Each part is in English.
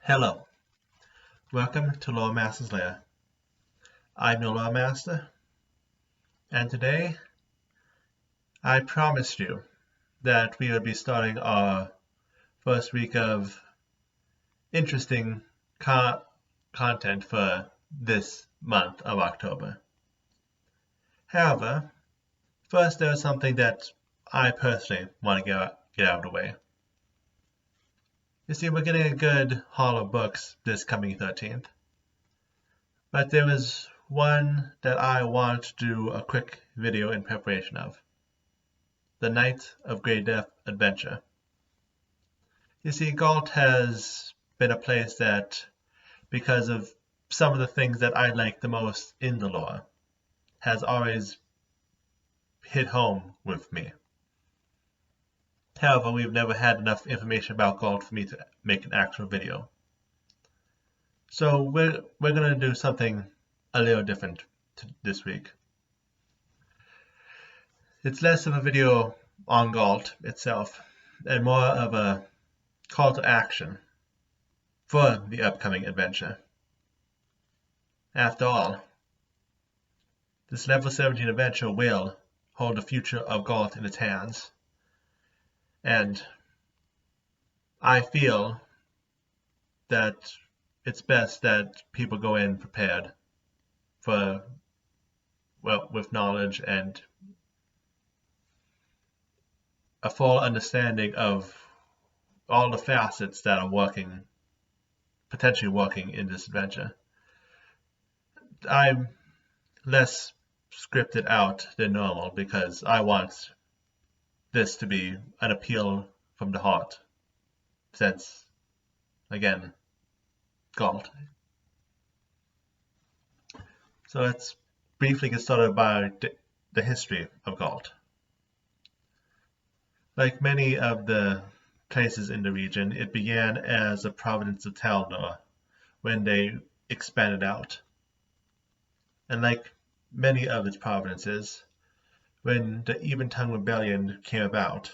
Hello, welcome to Lore Master's Lair. I'm your Lore Master, and today I promised you that we would be starting our first week of interesting content for this month of October. However, first there's something that I personally want to get out of the way. You see, we're getting a good haul of books this coming 13th. But there was one that I want to do a quick video in preparation of. The Night of Great Death Adventure. You see, Galt has been a place that, because of some of the things that I like the most in the lore, has always hit home with me. However, we've never had enough information about Galt for me to make an actual video. So we're going to do something a little different this week. It's less of a video on Galt itself and more of a call to action for the upcoming adventure. After all, this level 17 adventure will hold the future of Galt in its hands, and I feel that it's best that people go in prepared with knowledge and a full understanding of all the facets that are potentially working in this adventure. I'm less scripted out than normal because I want this to be an appeal from the heart, since, again, Galt. So let's briefly get started by the history of Galt. Like many of the places in the region, it began as a province of Taldor when they expanded out. And like many of its provinces, when the Even-Tongue Rebellion came about,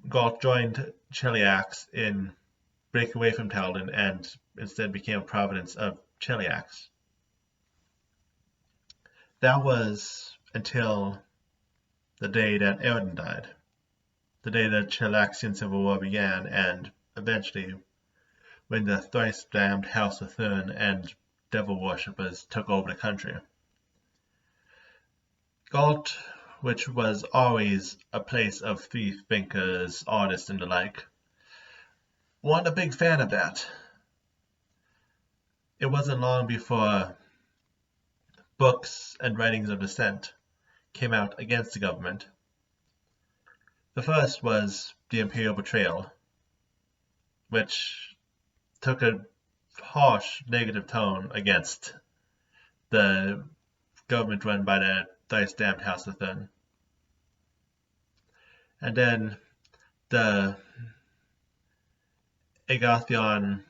Galt joined Cheliax in breaking away from Taldan and instead became a province of Cheliax. That was until the day that Erden died, the day that Cheliaxian Civil War began, and eventually when the thrice-damned House of Thurn and devil worshippers took over the country. Galt, which was always a place of thief, thinkers, artists, and the like, wasn't a big fan of that. It wasn't long before books and writings of dissent came out against the government. The first was the Imperial Betrayal, which took a harsh negative tone against the government run by the thrice-damned House of Thurn. And then the Agathion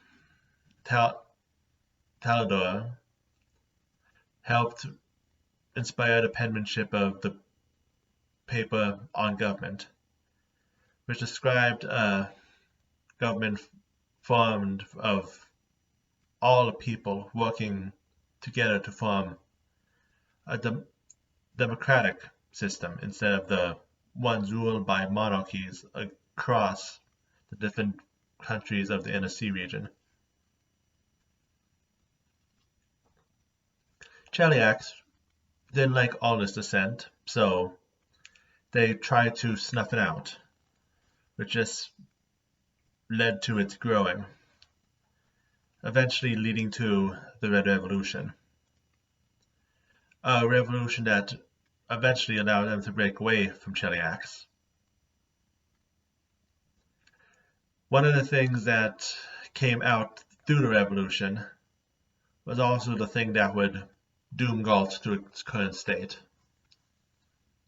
Talador helped inspire the penmanship of the paper on government, which described a government formed of all the people working together to form a democratic system instead of the ones ruled by monarchies across the different countries of the Inner Sea region. Cheliax didn't like all this dissent, so they tried to snuff it out, which just led to its growing, eventually leading to the Red Revolution. A revolution that eventually allowed them to break away from Cheliax. One of the things that came out through the revolution was also the thing that would doom Galt to its current state.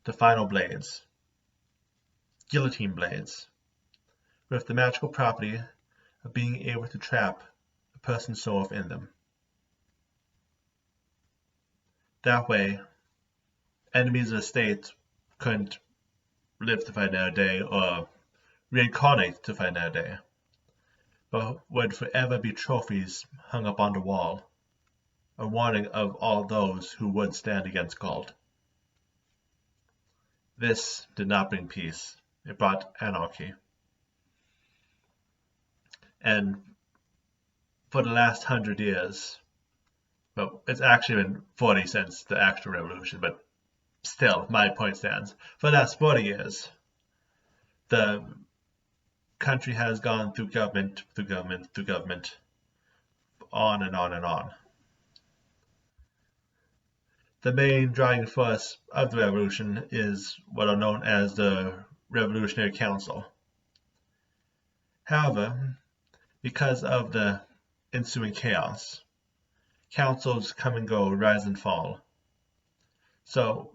The final blades. Guillotine blades, with the magical property of being able to trap a person's soul within them. That way, enemies of the state couldn't live to fight another day or reincarnate to fight another day, but would forever be trophies hung up on the wall, a warning of all those who would stand against Gault. This did not bring peace. It brought anarchy. And for the last 100 years, well, it's actually been 40 since the actual revolution, but still, my point stands. For the last 40 years, the country has gone through government, through government, through government, on and on and on. The main driving force of the revolution is what are known as the Revolutionary Council. However, because of the ensuing chaos, councils come and go, rise and fall. So,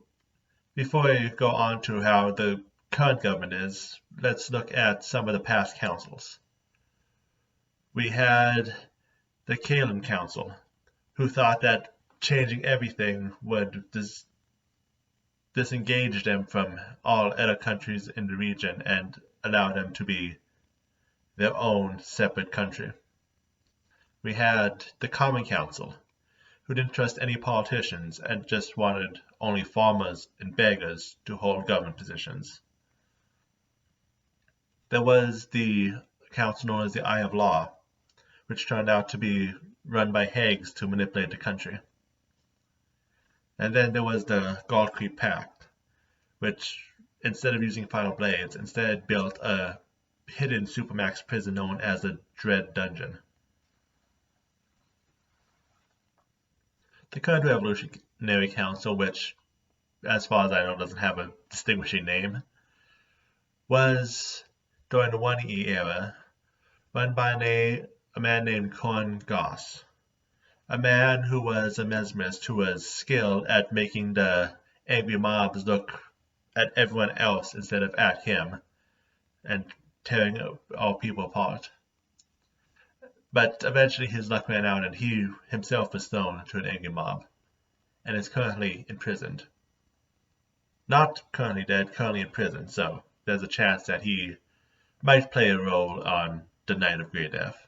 before we go on to how the current government is, let's look at some of the past councils. We had the Kalen Council, who thought that changing everything would disengage them from all other countries in the region and allow them to be their own separate country. We had the Common Council, who didn't trust any politicians and just wanted only farmers and beggars to hold government positions. There was the council known as the Eye of Law, which turned out to be run by hags to manipulate the country. And then there was the Galt Creek Pact, which, instead of using final blades, instead built a hidden supermax prison known as the Dread Dungeon. The current Revolutionary Council, which, as far as I know, doesn't have a distinguishing name, was, during the 1E era, run by a man named Corn Goss, a man who was a mesmerist who was skilled at making the angry mobs look at everyone else instead of at him, and tearing all people apart. But eventually his luck ran out and he himself was thrown to an angry mob, and is currently imprisoned. Not currently dead, currently in prison, so there's a chance that he might play a role on the Night of Great Death.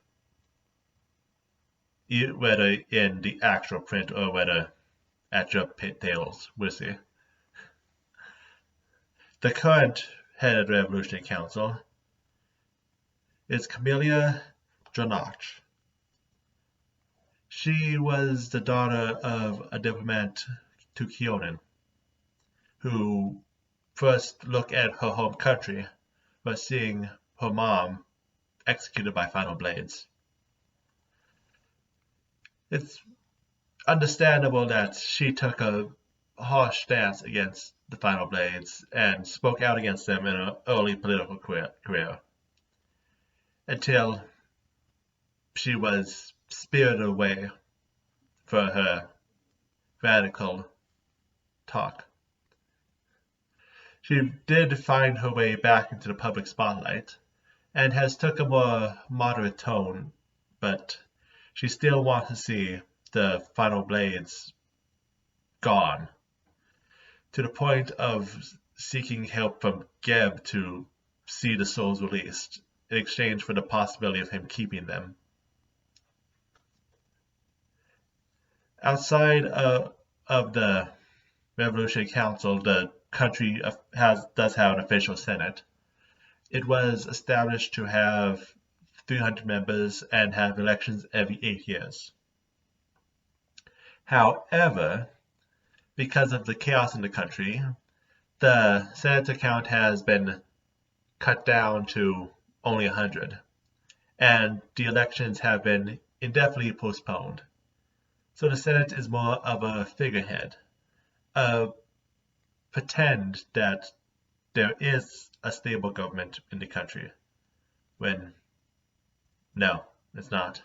Whether in the actual print or whether at your tales, we'll see. The current head of the Revolutionary Council is Camelia Dranach. She was the daughter of a diplomat to Kionin, who first looked at her home country by seeing her mom executed by final blades. It's understandable that she took a harsh stance against the final blades and spoke out against them in her early political career, until she was spirited away for her radical talk. She did find her way back into the public spotlight and has took a more moderate tone, but she still wants to see the final blades gone, to the point of seeking help from Geb to see the souls released in exchange for the possibility of him keeping them. Outside of the Revolutionary Council, the country does have an official Senate. It was established to have 300 members and have elections every 8 years. However, because of the chaos in the country, the senator count has been cut down to only 100, and the elections have been indefinitely postponed. So the Senate is more of a figurehead, a pretend that there is a stable government in the country, when no, it's not.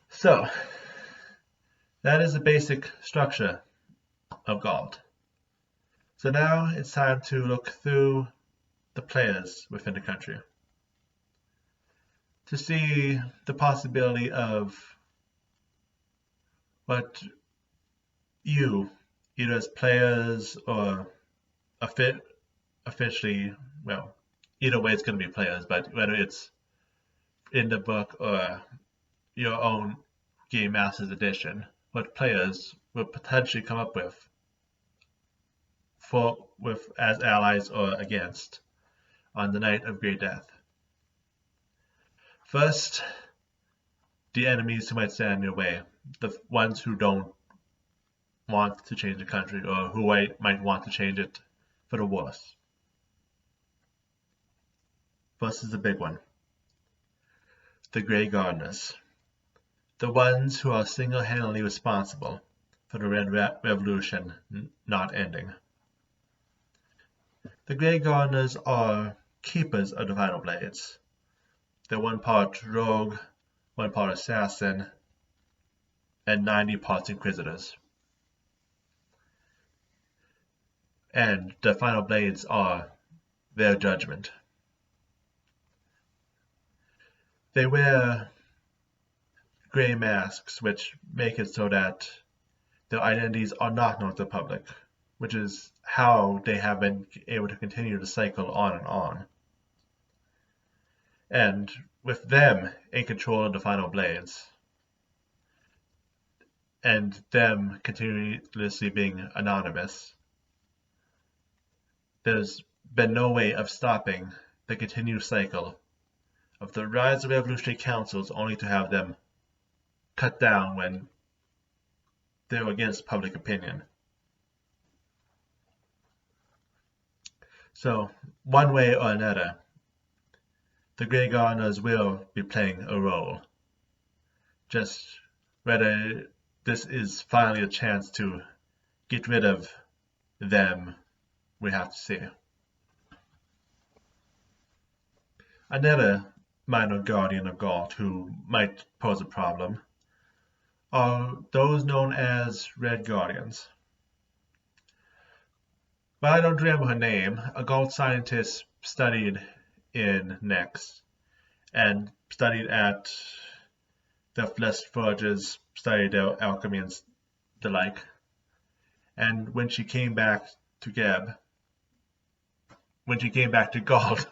So, that is the basic structure of Gault. So now it's time to look through the players within the country to see the possibility of what you, either as players or officially, well, either way it's going to be players, but whether it's in the book or your own Game Masters edition, what players will potentially come up with as allies or against on the night of Great Death. First, the enemies who might stand in your way, the ones who don't want to change the country or who might want to change it for the worse. First is the big one. The Grey Gardeners. The ones who are single-handedly responsible for the Red Revolution not ending. The Grey Gardeners are keepers of the Final Blades. They're one part rogue, one part assassin, and 90 parts inquisitors. And the Final Blades are their judgment. They wear gray masks which make it so that their identities are not known to the public, which is how they have been able to continue the cycle on and on. And with them in control of the Final Blades, and them continuously being anonymous, there's been no way of stopping the continued cycle of the rise of revolutionary councils only to have them cut down when they're against public opinion. So, one way or another, the Grey Gardeners will be playing a role. Just whether this is finally a chance to get rid of them, we have to see. Another minor guardian of Gault who might pose a problem are those known as Red Guardians. While I don't remember her name, a Gault scientist studied in Nex and studied at the Flesh Forges, studied their alchemy and the like. And when she came back to Gault, when she came back to Gault,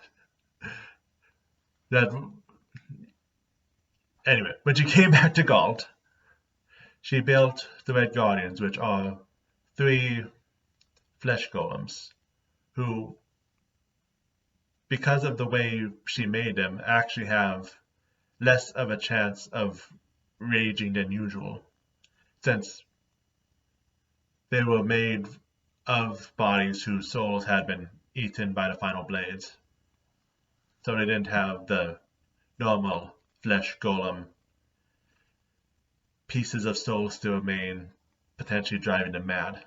she built the Red Guardians, which are 3 flesh golems, who, because of the way she made them, actually have less of a chance of raging than usual, since they were made of bodies whose souls had been eaten by the Final Blades. So they didn't have the normal flesh golem pieces of souls to remain, potentially driving them mad.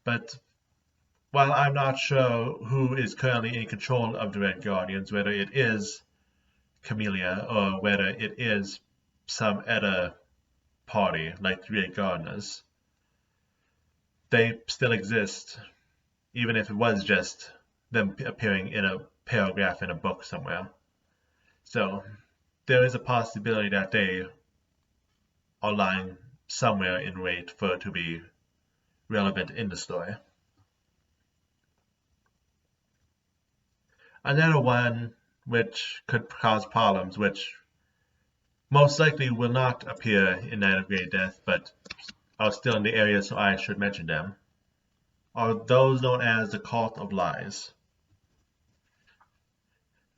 But while I'm not sure who is currently in control of the Red Guardians, whether it is Camellia or whether it is some other party like the Red Gardeners, they still exist, even if it was just them appearing in a paragraph in a book somewhere. So there is a possibility that they are lying somewhere in wait for it to be relevant in the story. Another one which could cause problems, which most likely will not appear in Night of Great Death, but are still in the area, so I should mention them, are those known as the Cult of Lies.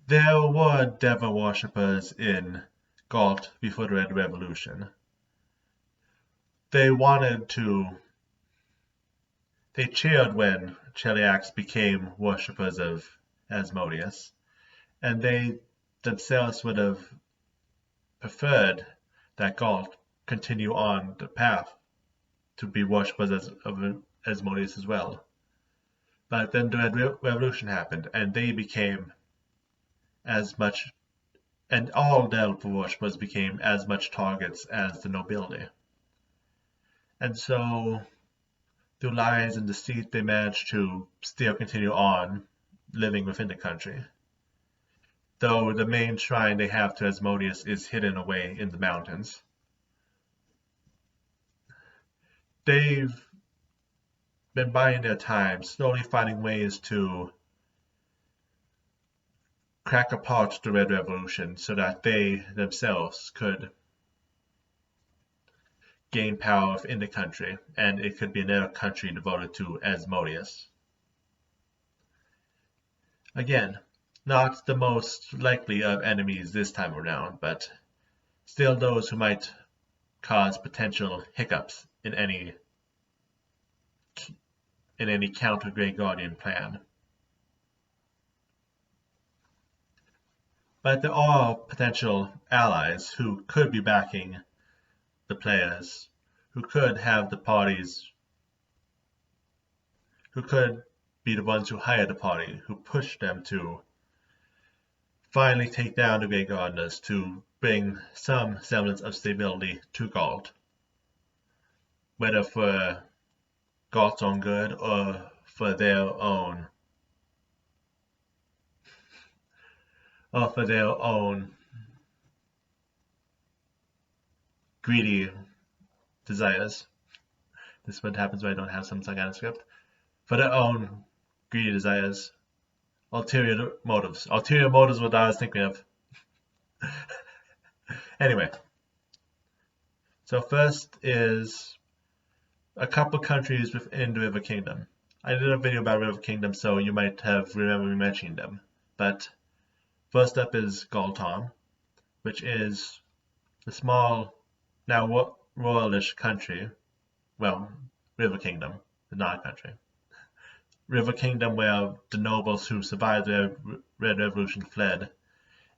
There were devil worshippers in Gault before the Red Revolution. They cheered when Cheliax became worshippers of Asmodeus, and they themselves would have preferred that Gault continue on the path to be worshippers of Asmodeus as well. But then the Red Revolution happened, and they became all devil worshippers became as much targets as the nobility. And so, through lies and deceit, they managed to still continue on living within the country, though the main shrine they have to Asmodeus is hidden away in the mountains. They've been biding their time, slowly finding ways to crack apart the Red Revolution so that they themselves could gain power in the country, and it could be another country devoted to Asmodeus. Again, not the most likely of enemies this time around, but still those who might cause potential hiccups in any counter Grey Guardian plan. But there are potential allies who could be backing the players, who could have the parties, who could be the ones who hire the party, who push them to finally take down the Grey Gardeners to bring some semblance of stability to Galt, whether for Galt's own good or for their own greedy desires. This is what happens when I don't have some kind of script. For their own greedy desires, ulterior motives. Ulterior motives, what I was thinking of. Anyway, so first is a couple countries within the River Kingdom. I did a video about River Kingdom, so you might have remembered me mentioning them. But first up is Galton, which is a small, now royalish country. Well, River Kingdom, not a country. River Kingdom, where the nobles who survived the Red Revolution fled,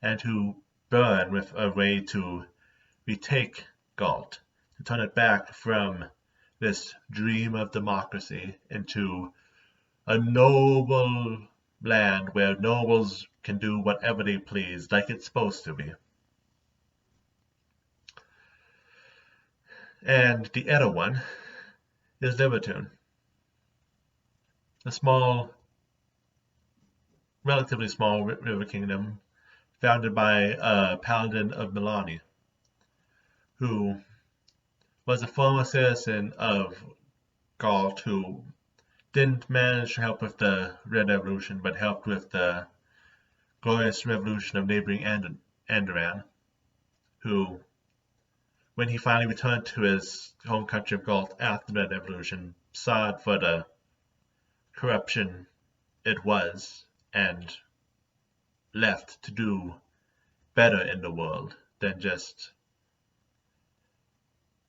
and who burn with a way to retake Galt, to turn it back from this dream of democracy into a noble land where nobles can do whatever they please, like it's supposed to be. And the other one is Libertune, a small, relatively small river kingdom founded by a paladin of Milani, who was a former citizen of Galt who didn't manage to help with the Red Revolution, but helped with the glorious revolution of neighboring Andoran, who, when he finally returned to his home country of Galt after the Red Revolution, saw it for the corruption it was, and left to do better in the world than just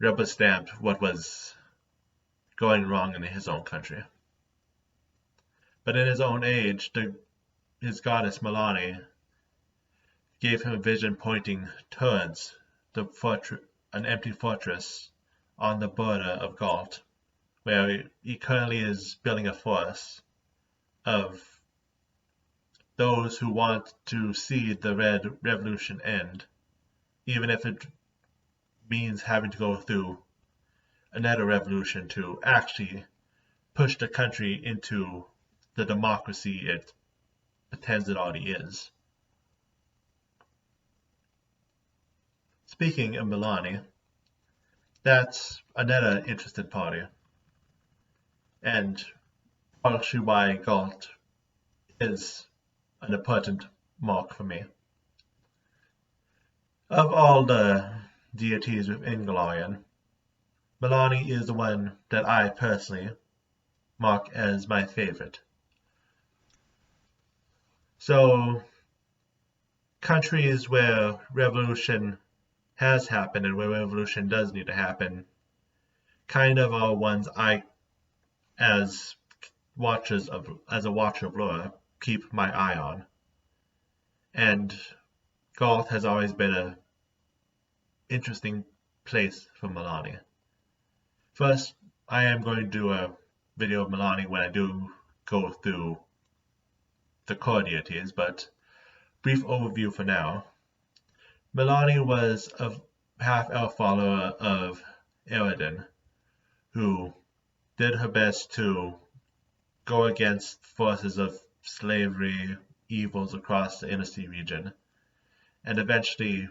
rubber stamped what was going wrong in his own country. But in his own age, his goddess Milani gave him a vision pointing towards an empty fortress on the border of Galt, where he currently is building a force of those who want to see the Red Revolution end, even if it means having to go through another revolution to actually push the country into the democracy it pretends it already is. Speaking of Milani, that's another interested party, and partially why Galt is an important mark for me. Of all the deities within Golarion, Milani is the one that I personally mark as my favorite. So, countries where revolution has happened and where revolution does need to happen kind of are ones I, as a watcher of lore, keep my eye on. And Galt has always been an interesting place for Milani. First, I am going to do a video of Milani when I do go through the core deities, but brief overview for now. Milani was a half-elf follower of Eredin, who did her best to go against forces of slavery, evils across the Inner Sea region, and eventually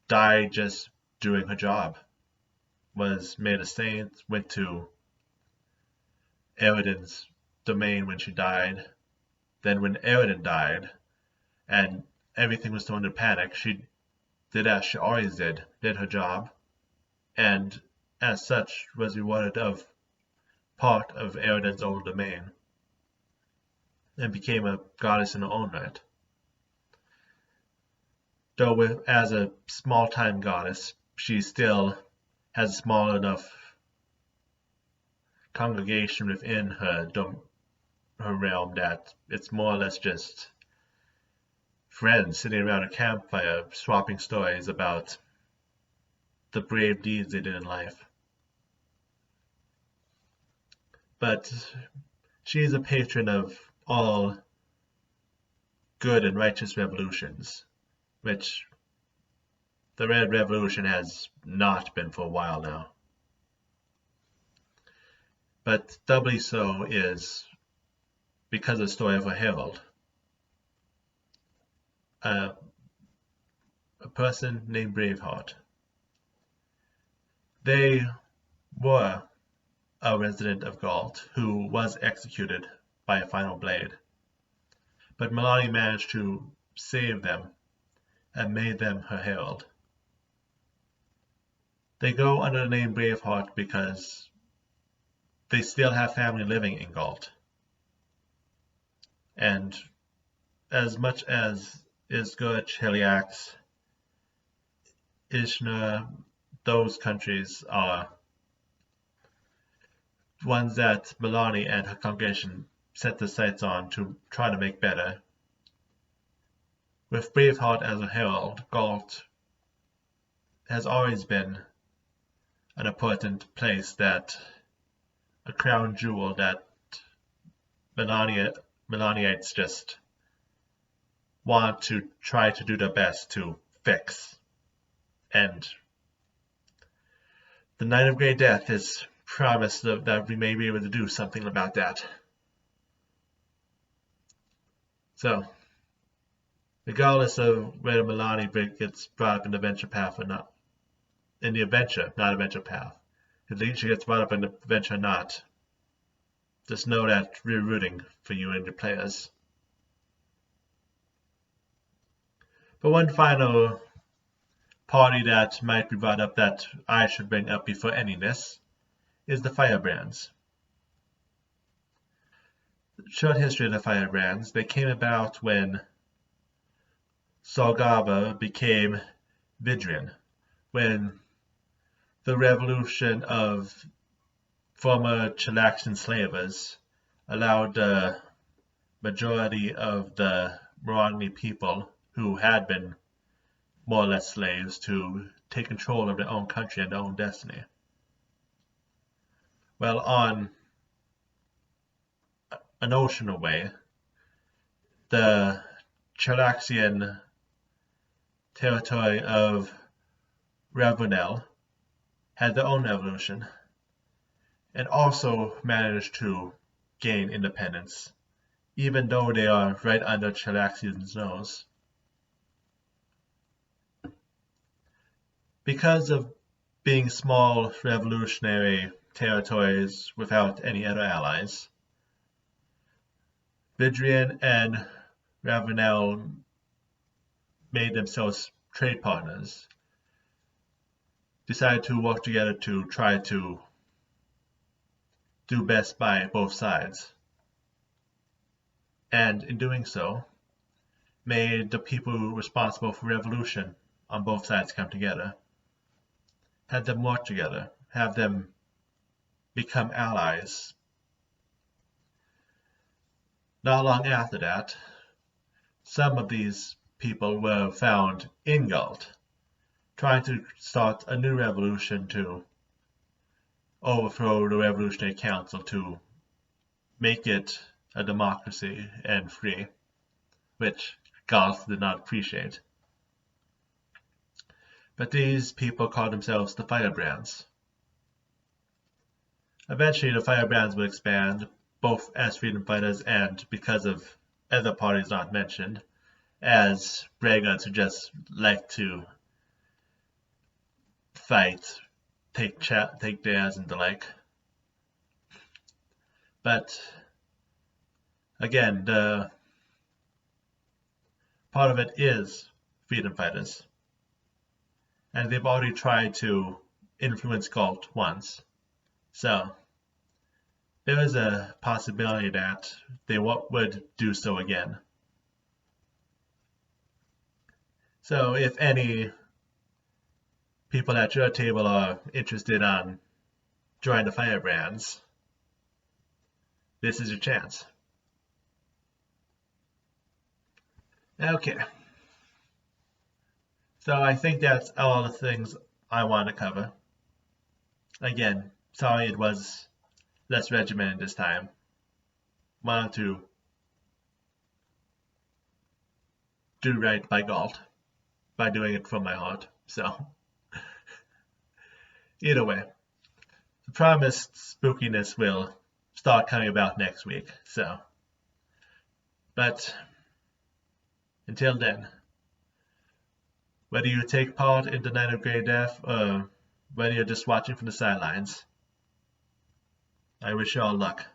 died just doing her job. Was made a saint, went to Eredin's domain when she died. Then when Eredin died, and everything was thrown into panic, she did as she always did her job, and as such was rewarded of part of Eridan's old domain, and became a goddess in her own right. Though as a small-time goddess, she still has a small enough congregation within her realm that it's more or less just friends sitting around a campfire swapping stories about the brave deeds they did in life. But she is a patron of all good and righteous revolutions, which the Red Revolution has not been for a while now. But doubly so is because of the story of a herald. A person named Braveheart. They were a resident of Galt who was executed by a final blade, but Milani managed to save them and made them her herald. They go under the name Braveheart because they still have family living in Galt. And as much as Isgur, Cheliax, Ishna, those countries are ones that Milani and her congregation set their sights on to try to make better. With Braveheart as a herald, Galt has always been an important place, that a crown jewel that Milaniites just want to try to do their best to fix. And the Night of Grey Death is promised that we may be able to do something about that. So, regardless of whether Milani gets brought up in the adventure path or not, in the adventure, not adventure path, if she gets brought up in the adventure or not, just know that we're rooting for you and your players. But one final party that might be brought up that I should bring up before ending this is the Firebrands. Short history of the Firebrands. They came about when Solgava became Vidrian, when the revolution of former Chelaxian slavers allowed the majority of the Moragni people who had been more or less slaves to take control of their own country and their own destiny. Well, on an ocean away, the Chelaxian territory of Ravunel had their own revolution and also managed to gain independence, even though they are right under Chelaxian's nose. Because of being small revolutionary territories without any other allies, Vidrian and Ravenel made themselves trade partners, decided to work together to try to do best by both sides, and in doing so, made the people responsible for revolution on both sides come together, had them work together, have them become allies. Not long after that, some of these people were found in Galt, trying to start a new revolution to overthrow the Revolutionary Council, to make it a democracy and free, which Galt did not appreciate. But these people called themselves the Firebrands. Eventually the Firebrands would expand, both as freedom fighters and because of other parties not mentioned, as brigands who just like to fight, take dares and the like. But again, the part of it is freedom fighters. And they've already tried to influence Galt once. So there is a possibility that they would do so again. So if any people at your table are interested on joining the Firebrands, this is your chance. Okay. So I think that's all the things I want to cover. Again, sorry it was less regimented this time. Wanted to do right by Galt by doing it from my heart. So either way, the promised spookiness will start coming about next week. So, but until then, whether you take part in the Night of Grey Death or whether you're just watching from the sidelines, I wish you all luck.